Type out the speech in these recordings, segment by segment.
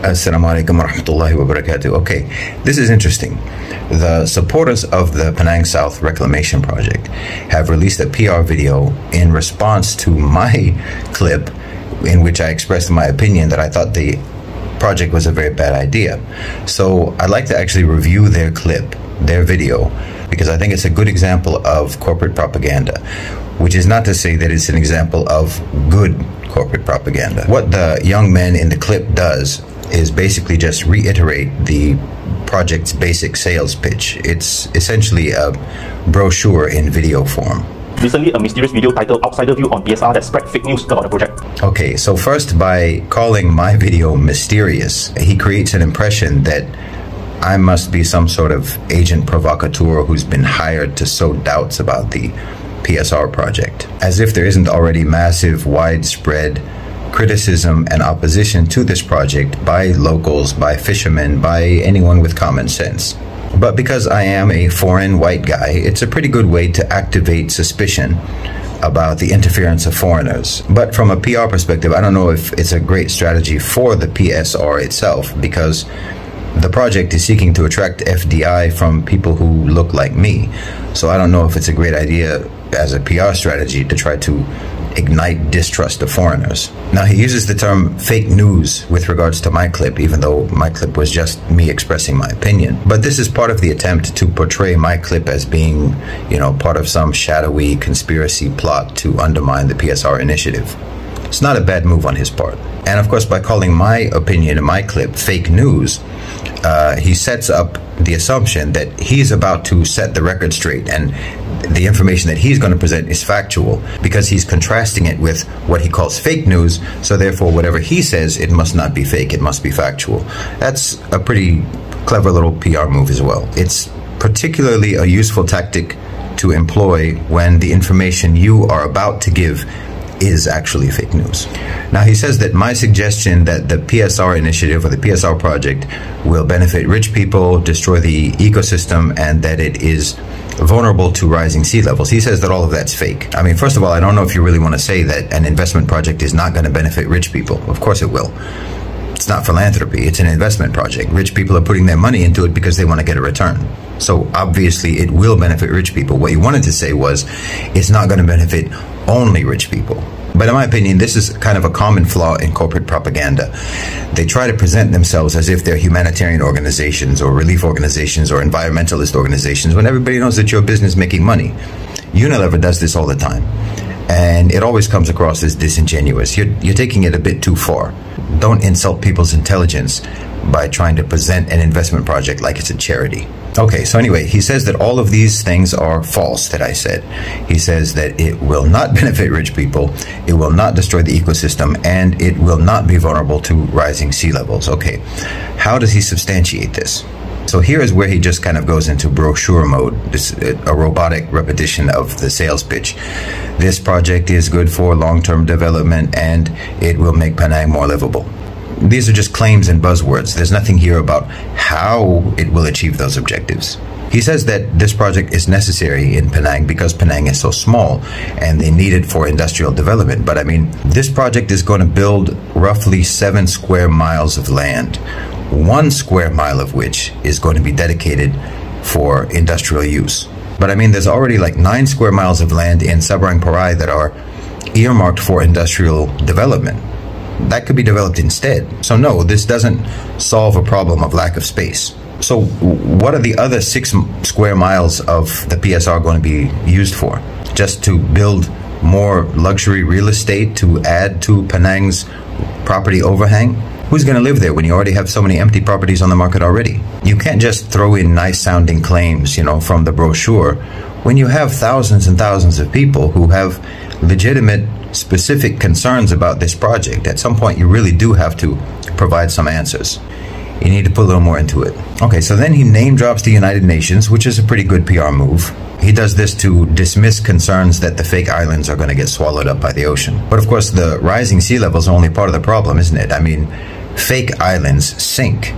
Assalamu alaikum wa rahmatullahi wa barakatuh. Okay, this is interesting. The supporters of the Penang South Reclamation Project have released a PR video in response to my clip in which I expressed my opinion that I thought the project was a very bad idea. So I'd like to actually review their clip, their video, because I think it's a good example of corporate propaganda, which is not to say that it's an example of good corporate propaganda. What the young man in the clip does is basically just reiterate the project's basic sales pitch. It's essentially a brochure in video form. Recently, a mysterious video titled Outsider View on PSR that spread fake news about the project. Okay, so first, by calling my video mysterious, he creates an impression that I must be some sort of agent provocateur who's been hired to sow doubts about the PSR project, as if there isn't already massive, widespread criticism and opposition to this project by locals, by fishermen, by anyone with common sense. But because I am a foreign white guy, it's a pretty good way to activate suspicion about the interference of foreigners. But from a PR perspective, I don't know if it's a great strategy for the PSR itself, because the project is seeking to attract FDI from people who look like me. So I don't know if it's a great idea as a PR strategy to try to ignite distrust of foreigners. Now, he uses the term fake news with regards to my clip, even though my clip was just me expressing my opinion. But this is part of the attempt to portray my clip as being, part of some shadowy conspiracy plot to undermine the PSR initiative. It's not a bad move on his part. And of course, by calling my opinion in my clip fake news, he sets up the assumption that he's about to set the record straight, and the information that he's going to present is factual because he's contrasting it with what he calls fake news. So therefore, whatever he says, it must not be fake, it must be factual. That's a pretty clever little PR move as well. It's particularly a useful tactic to employ when the information you are about to give is actually fake news. Now, he says that my suggestion that the PSR initiative or the PSR project will benefit rich people, destroy the ecosystem, and that it is vulnerable to rising sea levels. He says that all of that's fake. I mean, first of all, I don't know if you really want to say that an investment project is not going to benefit rich people. Of course it will. It's not philanthropy, it's an investment project. Rich people are putting their money into it because they want to get a return. So obviously it will benefit rich people. What you wanted to say was it's not going to benefit only rich people. But in my opinion, this is kind of a common flaw in corporate propaganda. They try to present themselves as if they're humanitarian organizations or relief organizations or environmentalist organizations when everybody knows that you're a business making money. Unilever does this all the time, and it always comes across as disingenuous. You're taking it a bit too far. Don't insult people's intelligence by trying to present an investment project like it's a charity. Okay, so anyway, he says that all of these things are false that I said. He says that it will not benefit rich people, it will not destroy the ecosystem, and it will not be vulnerable to rising sea levels. Okay, how does he substantiate this? So here is where he just kind of goes into brochure mode, a robotic repetition of the sales pitch. This project is good for long-term development and it will make Penang more livable. These are just claims and buzzwords. There's nothing here about how it will achieve those objectives. He says that this project is necessary in Penang because Penang is so small and they need it for industrial development. But I mean, this project is going to build roughly 7 square miles of land, 1 square mile of which is going to be dedicated for industrial use. But I mean, there's already like 9 square miles of land in Sabrang Parai that are earmarked for industrial development. That could be developed instead. So no, this doesn't solve a problem of lack of space. So what are the other 6 square miles of the PSR going to be used for? Just to build more luxury real estate to add to Penang's property overhang? Who's going to live there when you already have so many empty properties on the market already? You can't just throw in nice sounding claims, from the brochure when you have thousands and thousands of people who have legitimate specific concerns about this project. At some point you really do have to provide some answers. You need to put a little more into it. Okay, so then he name drops the United Nations, which is a pretty good PR move. He does this to dismiss concerns that the fake islands are going to get swallowed up by the ocean. But of course the rising sea levels are only part of the problem, isn't it? I mean, fake islands sink.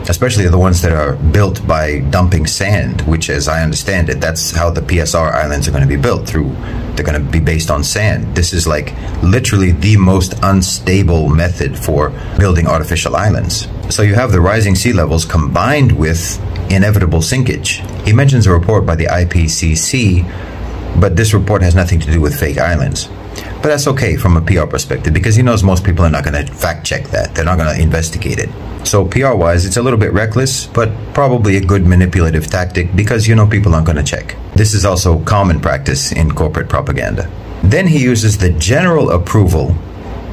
especially the ones that are built by dumping sand, which, as I understand it, that's how the PSR islands are going to be built through. They're going to be based on sand. This is like literally the most unstable method for building artificial islands. So you have the rising sea levels combined with inevitable sinkage. He mentions a report by the IPCC, but this report has nothing to do with fake islands. But that's okay from a PR perspective, because he knows most people are not going to fact check that. They're not going to investigate it. So PR-wise, it's a little bit reckless, but probably a good manipulative tactic, because you know people aren't going to check. This is also common practice in corporate propaganda. Then he uses the general approval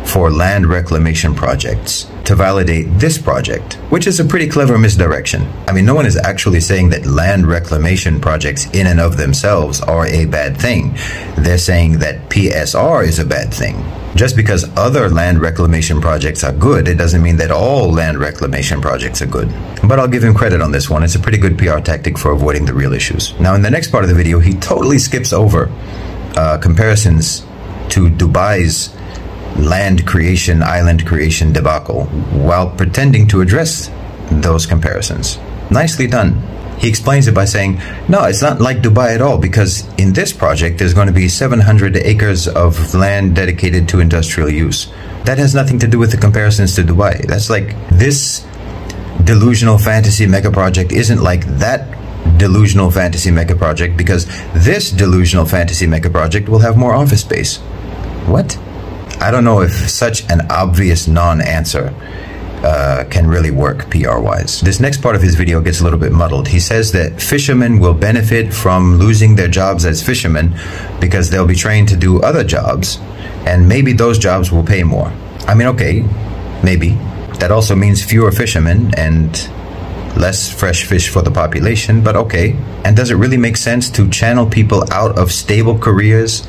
for land reclamation projects to validate this project, which is a pretty clever misdirection. I mean, no one is actually saying that land reclamation projects in and of themselves are a bad thing. They're saying that PSR is a bad thing. Just because other land reclamation projects are good, it doesn't mean that all land reclamation projects are good. But I'll give him credit on this one. It's a pretty good PR tactic for avoiding the real issues. Now, in the next part of the video, he totally skips over comparisons to Dubai's land creation, island creation debacle, while pretending to address those comparisons. Nicely done. He explains it by saying, no, it's not like Dubai at all, because in this project there's going to be 700 acres of land dedicated to industrial use. That has nothing to do with the comparisons to Dubai. That's like, this delusional fantasy mega project isn't like that delusional fantasy mega project, because this delusional fantasy mega project will have more office space. What? I don't know if such an obvious non-answer can really work PR-wise. This next part of his video gets a little bit muddled. He says that fishermen will benefit from losing their jobs as fishermen because they'll be trained to do other jobs, and maybe those jobs will pay more. I mean, okay, maybe. That also means fewer fishermen and less fresh fish for the population, but okay. And does it really make sense to channel people out of stable careers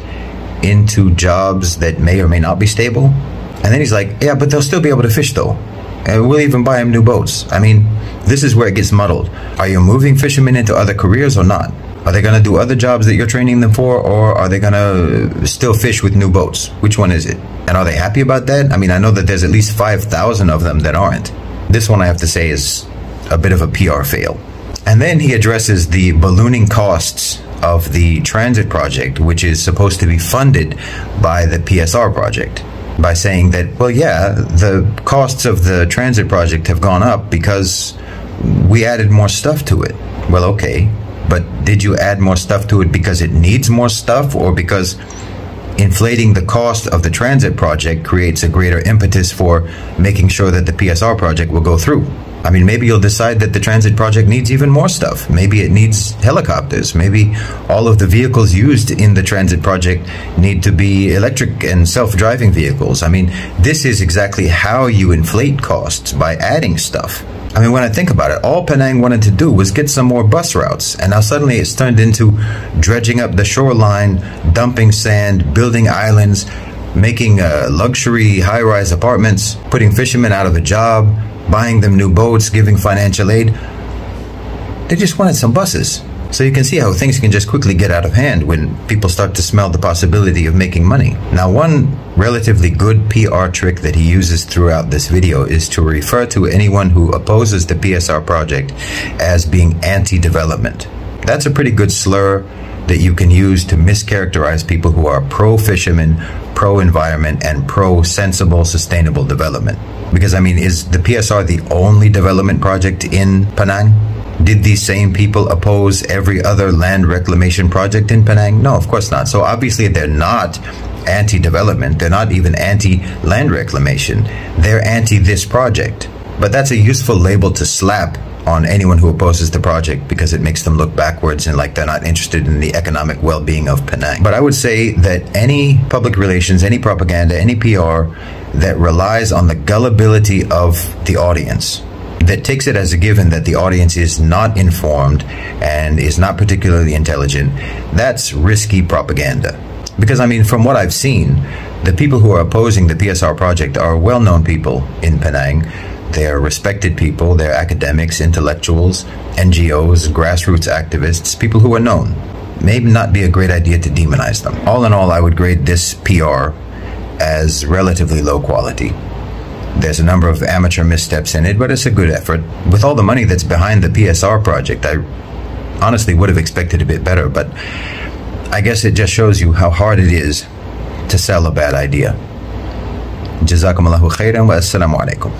into jobs that may or may not be stable? And then he's like, yeah, but they'll still be able to fish though. And we'll even buy them new boats. I mean, this is where it gets muddled. Are you moving fishermen into other careers or not? Are they going to do other jobs that you're training them for, or are they going to still fish with new boats? Which one is it? And are they happy about that? I mean, I know that there's at least 5,000 of them that aren't. This one, I have to say, is a bit of a PR fail. And then he addresses the ballooning costs of the transit project, which is supposed to be funded by the PSR project, by saying that, well, yeah, the costs of the transit project have gone up because we added more stuff to it. Well, okay, but did you add more stuff to it because it needs more stuff, or because inflating the cost of the transit project creates a greater impetus for making sure that the PSR project will go through? I mean, maybe you'll decide that the transit project needs even more stuff. Maybe it needs helicopters. Maybe all of the vehicles used in the transit project need to be electric and self-driving vehicles. I mean, this is exactly how you inflate costs, by adding stuff. I mean, when I think about it, all Penang wanted to do was get some more bus routes, and now suddenly it's turned into dredging up the shoreline, dumping sand, building islands, making luxury high-rise apartments, putting fishermen out of a job, buying them new boats, giving financial aid. They just wanted some buses. So you can see how things can just quickly get out of hand when people start to smell the possibility of making money. Now, one relatively good PR trick that he uses throughout this video is to refer to anyone who opposes the PSR project as being anti-development. That's a pretty good slur that you can use to mischaracterize people who are pro-fishermen, pro-environment, and pro-sensible, sustainable development. Because, I mean, is the PSR the only development project in Penang? Did these same people oppose every other land reclamation project in Penang? No, of course not. So obviously they're not anti-development. They're not even anti-land reclamation. They're anti this project. But that's a useful label to slap on anyone who opposes the project, because it makes them look backwards and like they're not interested in the economic well-being of Penang. But I would say that any public relations, any propaganda, any PR that relies on the gullibility of the audience, that takes it as a given that the audience is not informed and is not particularly intelligent, that's risky propaganda. Because, I mean, from what I've seen, the people who are opposing the PSR project are well-known people in Penang. They're respected people, they're academics, intellectuals, NGOs, grassroots activists, people who are known. Maybe not be a great idea to demonize them. All in all, I would grade this PR as relatively low quality. There's a number of amateur missteps in it, but it's a good effort. With all the money that's behind the PSR project, I honestly would have expected a bit better, but I guess it just shows you how hard it is to sell a bad idea. Jazakumullahu khairan wa assalamu alaikum.